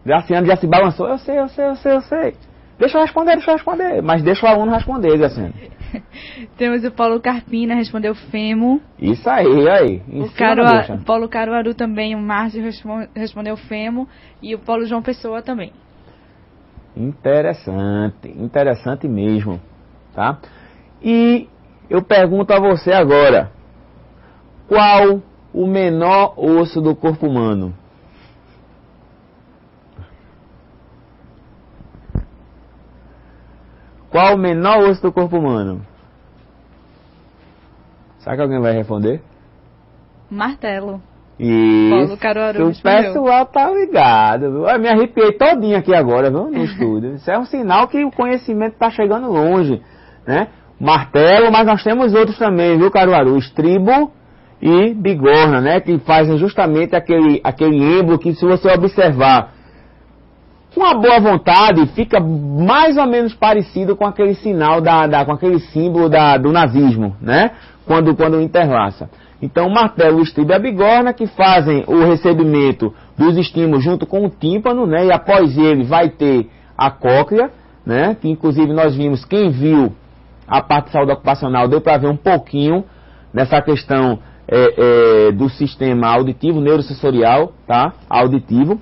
Graciano já se balançou. Eu sei. Deixa eu responder. Mas deixa o aluno responder, Graciano. Temos o Paulo Carpina, respondeu fêmur. Isso aí. O Paulo Caruaru também, o Márcio respondeu fêmur. E o Paulo João Pessoa também. Interessante mesmo, tá? E eu pergunto a você agora, qual o menor osso do corpo humano? Qual o menor osso do corpo humano? Será que alguém vai responder? Martelo. Isso. Paulo Caruaru O respondeu. pessoal tá ligado, viu? Eu me arrepiei todinho aqui agora, viu? No estúdio. Isso é um sinal que o conhecimento tá chegando longe, né? Martelo, mas nós temos outros também, viu, Caruaru? Estribo e bigorna, né? Que fazem justamente aquele êmbolo que, se você observar com a boa vontade, fica mais ou menos parecido com aquele sinal, com aquele símbolo do nazismo, né? Quando interlaça. Então, o martelo, o estribo e a bigorna, que fazem o recebimento dos estímulos junto com o tímpano, né? E após ele vai ter a cóclea, né? Que inclusive nós vimos, quem viu a parte de saúde ocupacional deu para ver um pouquinho nessa questão do sistema auditivo, neurosensorial, tá? Auditivo.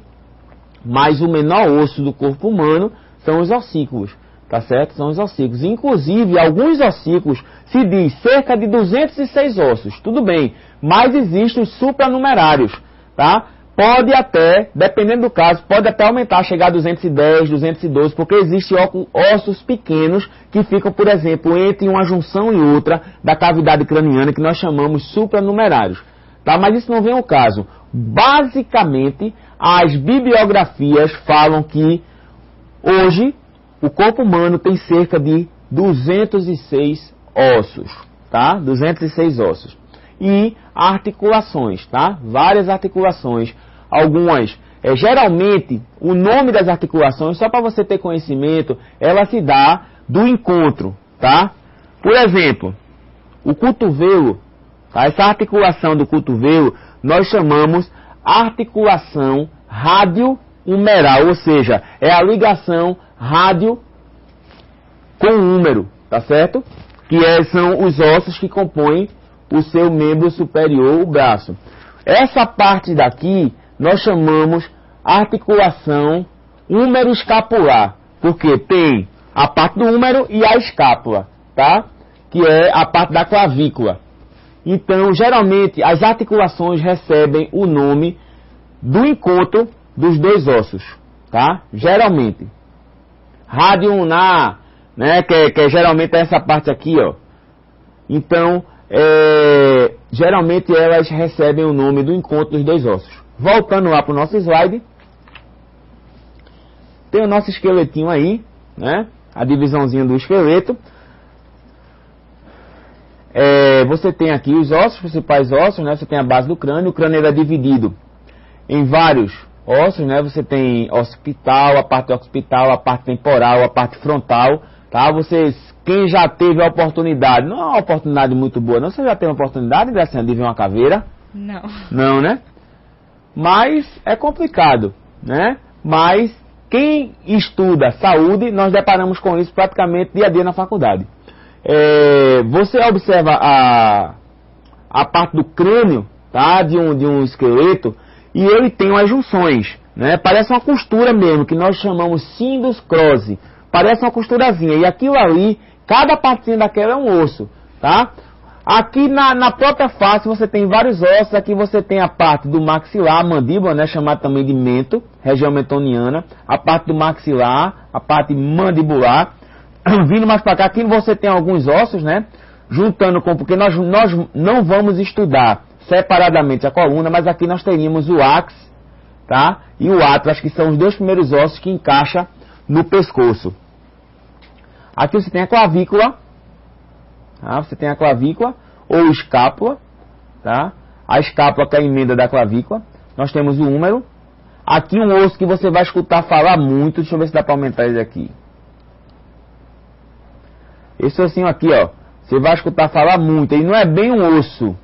Mas o menor osso do corpo humano são os ossículos, tá certo? São os ossículos. Inclusive, alguns ossículos se diz cerca de 206 ossos. Tudo bem, mas existem os supranumerários, tá? Pode até, dependendo do caso, pode até aumentar, chegar a 210, 212, porque existem ossos pequenos que ficam, por exemplo, entre uma junção e outra da cavidade craniana, que nós chamamos supranumerários. Tá? Mas isso não vem ao caso. Basicamente, as bibliografias falam que hoje o corpo humano tem cerca de 206 ossos, tá? 206 ossos. E articulações, tá? Várias articulações. Algumas, geralmente, o nome das articulações, só para você ter conhecimento, ela se dá do encontro, tá? Por exemplo, o cotovelo, tá? Essa articulação do cotovelo, nós chamamos articulação rádio-humeral, ou seja, é a ligação rádio com o húmero, tá certo? Que são os ossos que compõem o seu membro superior, o braço. Essa parte daqui nós chamamos articulação húmero-escapular, porque tem a parte do húmero e a escápula, tá? Que é a parte da clavícula. Então, geralmente, as articulações recebem o nome do encontro dos dois ossos, tá? Geralmente. Rádio ulnar, né? Que geralmente é essa parte aqui, ó. Então, geralmente elas recebem o nome do encontro dos dois ossos. Voltando lá para o nosso slide. Tem o nosso esqueletinho aí, né? A divisãozinha do esqueleto. Você tem aqui os ossos, principais ossos, né? Você tem a base do crânio. O crânio é dividido em vários ossos, né? Você tem occipital, a parte occipital, a parte temporal, a parte frontal, tá? Quem já teve a oportunidade, não é uma oportunidade muito boa, não? Você já teve a oportunidade, Graciana, de ver uma caveira? Não. Não, né? Mas é complicado, né? Mas quem estuda saúde, nós deparamos com isso praticamente dia a dia na faculdade. Você observa a parte do crânio, tá? de um esqueleto, e ele tem umas junções, né? Parece uma costura mesmo, que nós chamamos Sindus Crose. Parece uma costurazinha, e aquilo ali, cada partinha daquela é um osso, tá? Aqui na própria face você tem vários ossos. Aqui você tem a parte do maxilar, a mandíbula, né? Chamada também de mento, região mentoniana. A parte do maxilar, a parte mandibular. Vindo mais para cá, aqui você tem alguns ossos, né? Juntando com, porque nós não vamos estudar separadamente a coluna, mas aqui nós teríamos o áx, tá? E o atlas, que são os dois primeiros ossos que encaixam no pescoço. Aqui você tem a clavícula, tá? Você tem a clavícula ou escápula, tá? A escápula que é a emenda da clavícula. Nós temos o húmero. Aqui um osso que você vai escutar falar muito. Deixa eu ver se dá para aumentar ele aqui. Esse ossinho aqui, ó, você vai escutar falar muito. Ele não é bem um osso,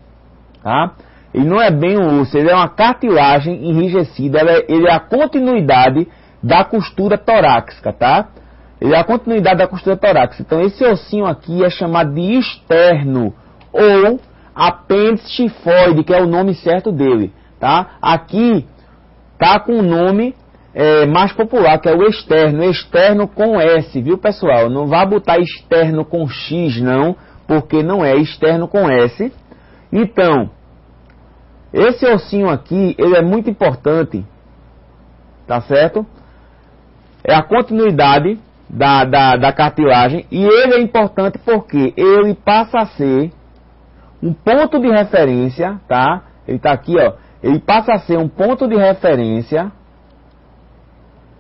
tá? Ele não é bem um osso, ele é uma cartilagem enrijecida. Ele é a continuidade da costura torácica, tá? Ele é a continuidade da costura torácica. Então esse ossinho aqui é chamado de externo ou apêndice tifoide, que é o nome certo dele, tá? Aqui tá com o nome mais popular, que é o externo com S, viu, pessoal? Não vá botar externo com X, não, porque não é externo com S. Então, esse ossinho aqui, ele é muito importante, tá certo? É a continuidade da cartilagem, e ele é importante porque ele passa a ser um ponto de referência, tá? Ele tá aqui, ó. Ele passa a ser um ponto de referência.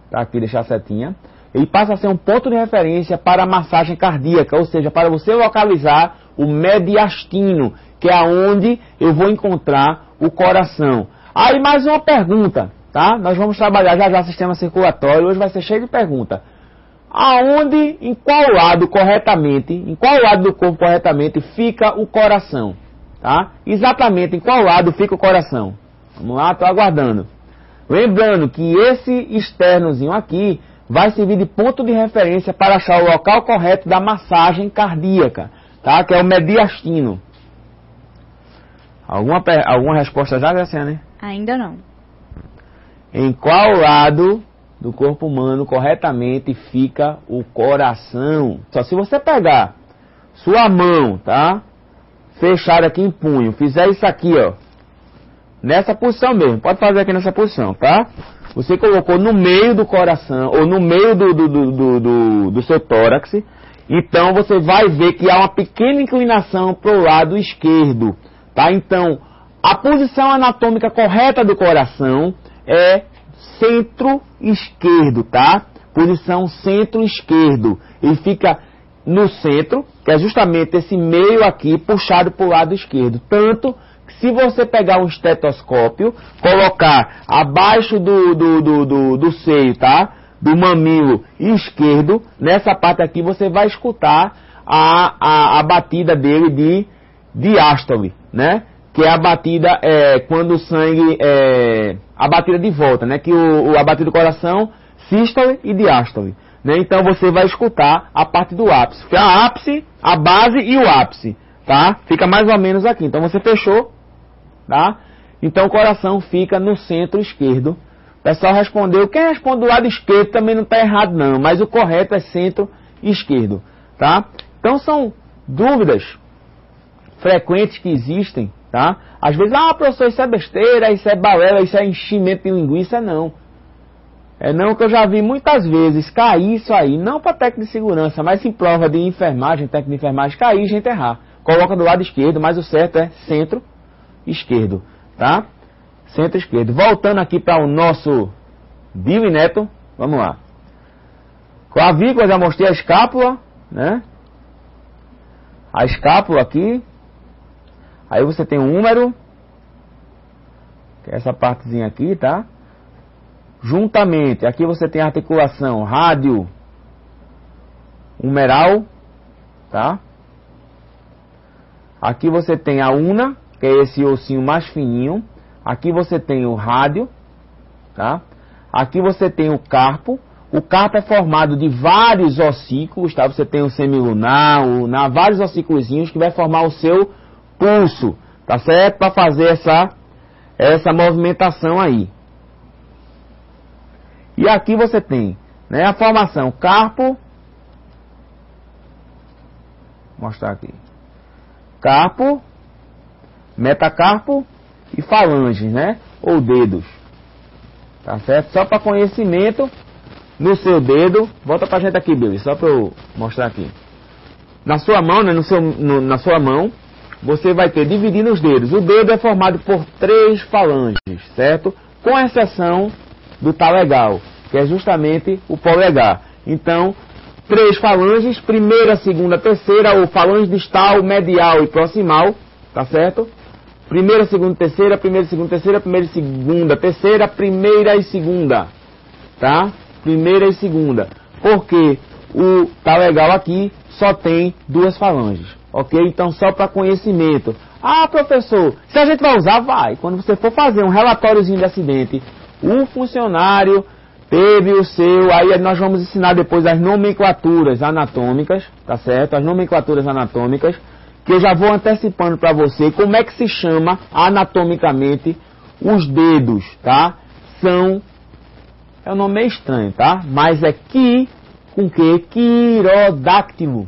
Tá aqui, deixar a setinha. Ele passa a ser um ponto de referência para a massagem cardíaca, ou seja, para você localizar o mediastino, que é onde eu vou encontrar o coração. Aí mais uma pergunta, tá? Nós vamos trabalhar já sistema circulatório, hoje vai ser cheio de perguntas. Aonde, em qual lado do corpo corretamente fica o coração, tá? Exatamente em qual lado fica o coração? Vamos lá, estou aguardando. Lembrando que esse externozinho aqui vai servir de ponto de referência para achar o local correto da massagem cardíaca, tá? Que é o mediastino. Alguma resposta já, Graciane? Ainda não. Em qual lado do corpo humano corretamente fica o coração? Só se você pegar sua mão, tá? Fechada aqui em punho, fizer isso aqui, ó. Nessa posição mesmo, pode fazer aqui nessa posição, tá? Você colocou no meio do coração, ou no meio do seu tórax, então você vai ver que há uma pequena inclinação para o lado esquerdo, tá? Então, a posição anatômica correta do coração é centro-esquerdo, tá? Posição centro-esquerdo. Ele fica no centro, que é justamente esse meio aqui, puxado para o lado esquerdo. Tanto se você pegar um estetoscópio, colocar abaixo do seio, tá? Do mamilo esquerdo, nessa parte aqui você vai escutar a batida dele de diástole, né? Que é a batida quando o sangue a batida de volta, né? Que a batida do coração, sístole e diástole, né? Então você vai escutar a parte do ápice, que é a ápice, a base e o ápice, tá? Fica mais ou menos aqui. Então você fechou. Tá? Então o coração fica no centro esquerdo. O pessoal respondeu. Quem responde do lado esquerdo também não está errado não, mas o correto é centro esquerdo, tá? Então são dúvidas frequentes que existem, tá? Às vezes, professor, isso é besteira, isso é balela, isso é enchimento de linguiça. Não. É não, que eu já vi muitas vezes cair isso aí, não para técnico de segurança, mas em prova de enfermagem, técnico de enfermagem, cair e gente errar. Coloca do lado esquerdo, mas o certo é centro esquerdo, tá? Centro esquerdo. Voltando aqui para o nosso Billy Neto, vamos lá. Clavícula, já mostrei a escápula, né? A escápula aqui. Aí você tem o húmero, que é essa partezinha aqui, tá? Juntamente, aqui você tem a articulação rádio humeral, tá? Aqui você tem a una, que é esse ossinho mais fininho. Aqui você tem o rádio, tá? Aqui você tem o carpo. O carpo é formado de vários ossículos, tá? Você tem o semilunar, o lunar, vários ossículozinhos que vai formar o seu pulso, tá certo? Para fazer essa movimentação aí. E aqui você tem, né, a formação carpo. Vou mostrar aqui. Carpo, metacarpo e falanges, né? Ou dedos. Tá certo? Só para conhecimento, no seu dedo, volta pra gente aqui, Billy, só para eu mostrar aqui. Na sua mão, né? Na sua mão, você vai ter, dividindo os dedos. O dedo é formado por 3 falanges, certo? Com exceção do talegal, que é justamente o polegar. Então, 3 falanges, primeira, segunda, terceira, ou falange distal, medial e proximal, tá certo? Primeira, segunda, terceira, primeira, segunda, terceira, primeira, segunda, terceira, primeira e segunda, tá? Primeira e segunda. Porque o talegal aqui só tem 2 falanges, ok? Então, só para conhecimento. Professor, se a gente vai usar, vai. Quando você for fazer um relatóriozinho de acidente, o funcionário teve o seu, aí nós vamos ensinar depois as nomenclaturas anatômicas, tá certo? As nomenclaturas anatômicas, que eu já vou antecipando para você como é que se chama anatomicamente os dedos, tá? É um nome meio estranho, tá? Mas é com que? Quirodáctilo.